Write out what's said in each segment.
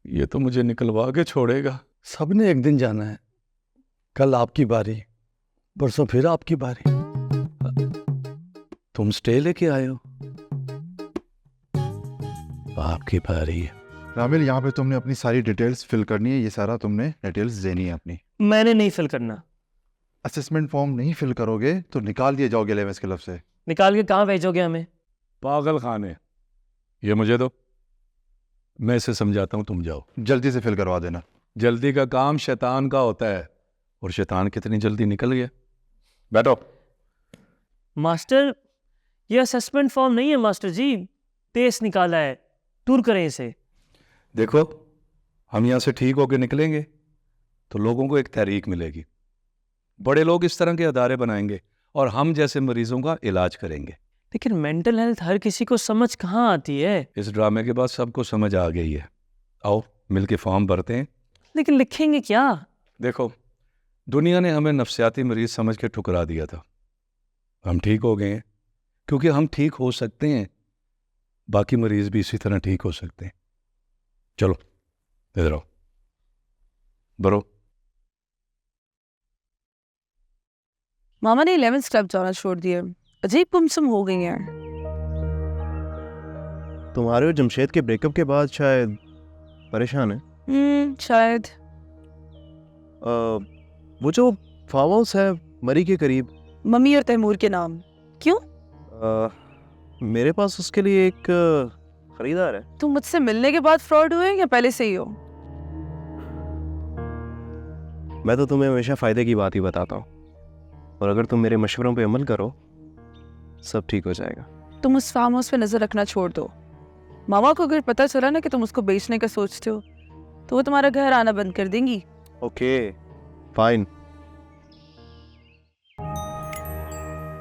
ये तो मुझे निकलवा के छोड़ेगा। सबने एक दिन जाना है। कल आपकी बारी, परसों फिर आपकी बारी। तुम स्टे लेके आए हो, आपकी बारी है। रामिल, यहाँ पे तुमने अपनी सारी डिटेल्स फिल करनी है। ये सारा तुमने डिटेल्स देनी है अपनी। मैंने नहीं फिल करना। असेसमेंट फॉर्म नहीं फिल करोगे तो निकाल दिए जाओगे लेवेंस क्लब से। निकाल के कहाँ भेजोगे हमें? पागल खाने। ये मुझे दो, मैं इसे समझाता हूँ, तुम जाओ। जल्दी से फिल करवा देना। जल्दी का काम शैतान का होता है, और शैतान कितनी जल्दी निकल गया। बैठो। मास्टर, ये असेसमेंट फॉर्म नहीं है मास्टर जी, पेस्ट निकाला है। दूर करें इसे। देखो, हम यहाँ से ठीक होके निकलेंगे तो लोगों को एक तहरीक मिलेगी। बड़े लोग इस तरह के अदारे बनाएंगे और हम जैसे मरीजों का इलाज करेंगे। लेकिन मेंटल हेल्थ हर किसी को समझ कहाँ आती है? इस ड्रामे के बाद सबको समझ आ गई है। आओ मिलके फॉर्म भरते हैं। लेकिन लिखेंगे क्या? देखो, दुनिया ने हमें नफ्सियाती मरीज समझ के ठुकरा दिया था। हम ठीक हो गए हैं क्योंकि हम ठीक हो सकते हैं। बाकी मरीज भी इसी तरह ठीक हो सकते हैं। चलो इधर आओ, भरो। मामा ने 11th क्लब जाना छोड़ दिया। अजीब गुमसुम हो गई हैं। तुम्हारे और जमशेद के ब्रेकअप के बाद शायद परेशान है। शायद। वो जो फार्म हाउस है मरी के करीब, मम्मी और तैमूर के नाम। क्यों? मेरे पास उसके लिए एक खरीदार है। तुम मुझसे मिलने के बाद फ्रॉड हुए या पहले से ही हो? मैं तो तुम्हें हमेशा फ़ायदे की बात ही बताता हूँ, और अगर तुम मेरे मशवरों पे अमल करो सब ठीक हो जाएगा। तुम उस फार्म हाउस पे नजर रखना छोड़ दो। मामा को अगर पता चला ना कि तुम उसको बेचने का सोचते हो तो वो तुम्हारा घर आना बंद कर देंगी। Okay fine.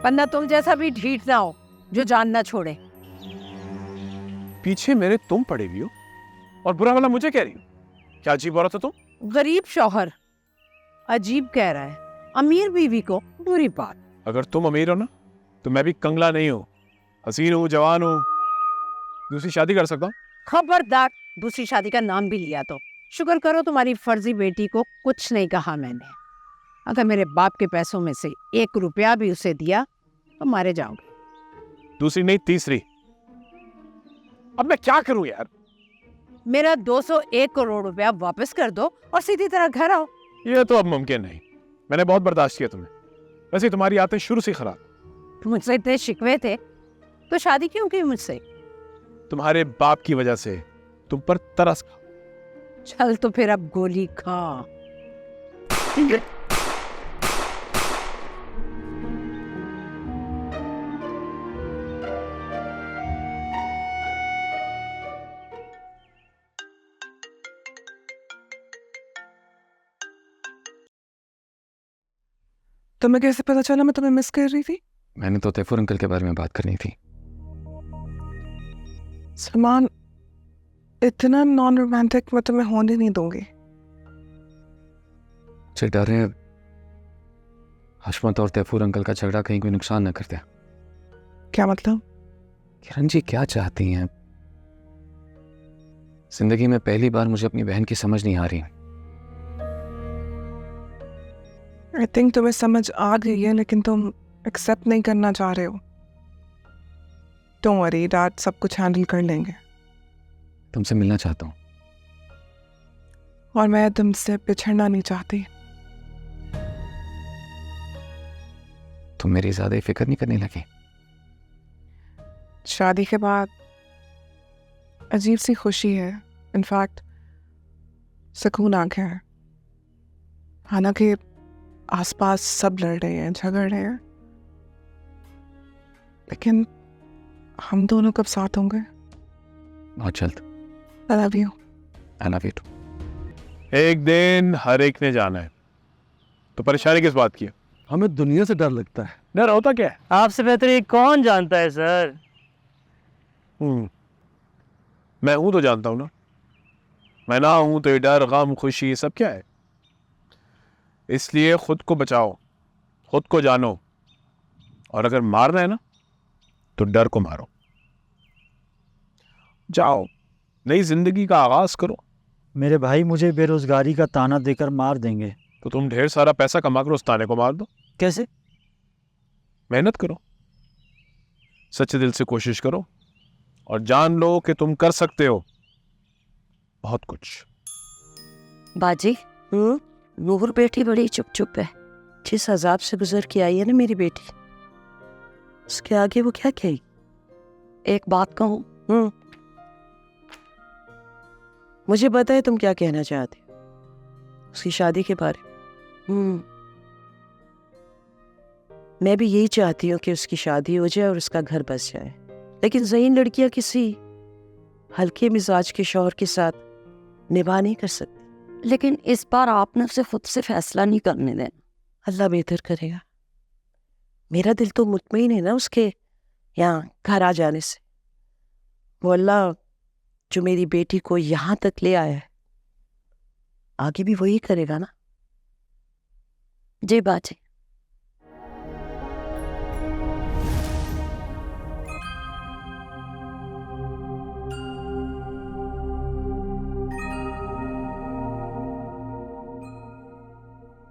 वरना तुम जैसा भी ढीठ ना हो जो जान ना छोड़े। पीछे मेरे तुम पड़े हुई हो और बुरा वाला मुझे कह रही हो। क्या अजीब औरत हो तुम। गरीब शौहर अजीब कह रहा है, अमीर बीवी को बुरी बात। अगर तुम अमीर हो ना तो मैं भी कंगला नहीं हूँ, हसीन हूँ, जवान हूँ, दूसरी शादी कर सकता हूँ। खबरदार, दूसरी शादी का नाम भी लिया तो शुक्र करो तुम्हारी फर्जी बेटी को कुछ नहीं कहा मैंने। अगर मेरे बाप के पैसों में से 1 रुपया भी उसे दिया तो मारे जाओगे। दूसरी नहीं, तीसरी। अब मैं क्या करूं यार। मेरा 201 करोड़ रुपया वापस कर दो और सीधी तरह घर आओ। ये तो अब मुमकिन नहीं। मैंने बहुत बर्दाश्त किया तुम्हें। वैसे तुम्हारी आदतें शुरू से खराब। मुझसे इतने शिकवे थे तो शादी क्यों की मुझसे? तुम्हारे बाप की वजह से तुम पर तरस खा। चल तो फिर अब गोली खा। तुम्हें कैसे पता चला मैं तुम्हें मिस कर रही थी? मैंने तो तैफूर अंकल के बारे में बात करनी थी। सलमान, इतना नॉन रोमांटिक मैं तुम्हें होने नहीं दूंगी। मुझे डर है हशमत और तैफूर अंकल का झगड़ा कहीं कोई नुकसान न कर दे। क्या मतलब? किरण जी क्या चाहती हैं? जिंदगी में पहली बार मुझे अपनी बहन की समझ नहीं आ रही। आई थिंक तुम्हें समझ आ गई है लेकिन तुम एक्सेप्ट नहीं करना चाह रहे हो। डोंट वरी, डैड सब कुछ हैंडल कर लेंगे। तुमसे मिलना चाहता हूँ। और मैं तुमसे पिछड़ना नहीं चाहती। तुम मेरी ज्यादा फिक्र नहीं करने लगी? शादी के बाद अजीब सी खुशी है, इनफैक्ट सुकून आ गया है। हालांकि आसपास सब लड़ रहे हैं, झगड़ रहे हैं, लेकिन हम दोनों कब साथ होंगे? बहुत जल्द। I love you. I love you too. एक दिन हर एक ने जाना है, तो परेशानी किस बात की है? हमें दुनिया से डर लगता है। डर होता क्या है? आपसे बेहतर ये कौन जानता है सर? मैं हूं तो जानता हूं ना। मैं ना हूं तो ये डर, गम, खुशी ये सब क्या है? इसलिए खुद को बचाओ, खुद को जानो, और अगर मारना है ना तो डर को मारो। जाओ, नई जिंदगी का आगाज करो, मेरे भाई मुझे बेरोजगारी का ताना देकर मार देंगे। तो तुम ढेर सारा पैसा कमा कर उस ताने को मार दो। कैसे? मेहनत करो, सच्चे दिल से कोशिश करो और जान लो कि तुम कर सकते हो बहुत कुछ। बाजी, नूर बेटी बड़ी चुप चुप है। जिस अजाब से गुजर के आई है ना मेरी बेटी, उसके आगे वो क्या कही? एक बात कहूं, मुझे पता है तुम क्या कहना चाहते हो, उसकी शादी के बारे में। मैं भी यही चाहती हूँ कि उसकी शादी हो जाए और उसका घर बस जाए, लेकिन ज़हीन लड़कियां किसी हल्के मिजाज के शौहर के साथ निभा नहीं कर सकती। लेकिन इस बार आपने उसे खुद से फैसला नहीं करने देना। अल्लाह बेहतर करेगा। मेरा दिल तो मुतमईन है ना उसके यहाँ घर आ जाने से। वो अल्लाह जो मेरी बेटी को यहाँ तक ले आया है, आगे भी वही करेगा ना। जी बाजी।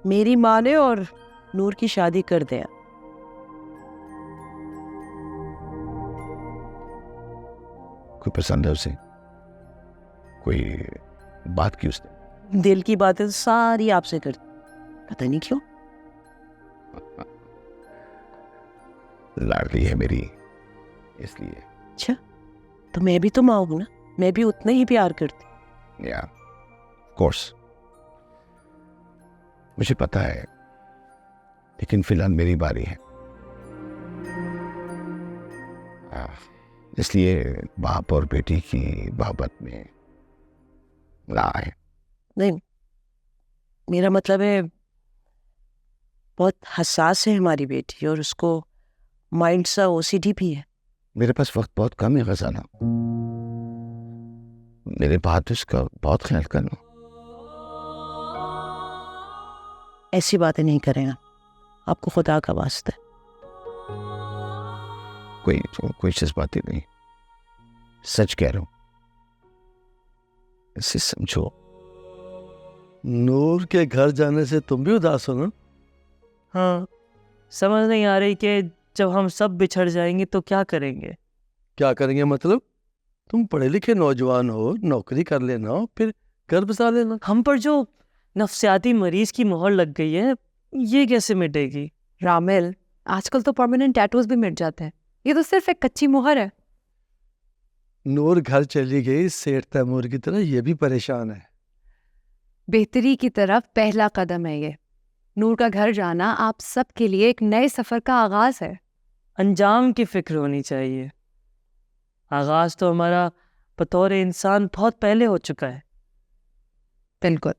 मेरी माँ ने और नूर की शादी कर दिया। कोई पसंद है उसे? कोई बात की उसने? दिल की बातें सारी आपसे कर, पता नहीं क्यों। लाडली है मेरी, इसलिए। अच्छा, तो मैं भी तो माँ हूं ना, मैं भी उतना ही प्यार करती। या कोर्स मुझे पता है, लेकिन फिलहाल मेरी बारी है, इसलिए बाप और बेटी की बाबत में ना है। नहीं, मेरा मतलब है बहुत हसास है हमारी बेटी, और उसको माइंड सा ओसीडी भी है। मेरे पास वक्त बहुत कम है खजाना, मेरे बात उसका बहुत ख्याल करना। ऐसी बातें नहीं करेगा, आपको खुदा का वास्ता है। कोई जज्बाती नहीं, सच कह रहा हूं, इसे समझो। नूर के घर जाने से तुम भी उदास हो ना? हाँ, समझ नहीं आ रही कि जब हम सब बिछड़ जाएंगे तो क्या करेंगे। क्या करेंगे मतलब? तुम पढ़े लिखे नौजवान हो, नौकरी कर लेना, फिर घर बसा लेना। हम पर जो नफ्सियाती मरीज की मोहर लग गई है, ये कैसे मिटेगी? रामिल, आजकल तो परमानेंट टैटूज भी मिट जाते हैं, ये तो सिर्फ एक कच्ची मोहर है। नूर घर चली गई सेठ तैमूर की तरह, ये भी परेशान है। बेहतरी की तरफ पहला कदम है ये। नूर का घर जाना आप सबके लिए एक नए सफर का आगाज है। अंजाम की फिक्र होनी चाहिए। आगाज तो हमारा बतौर इंसान बहुत पहले हो चुका है। बिल्कुल।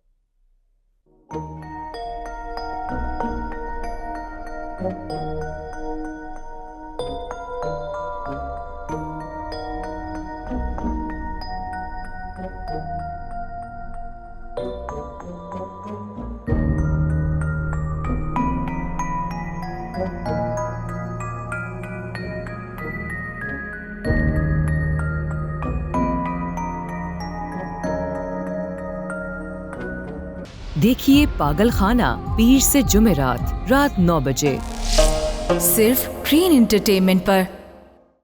देखिए पागल खाना पीर से जुमेरात रात 9 बजे सिर्फ ग्रीन एंटरटेनमेंट पर।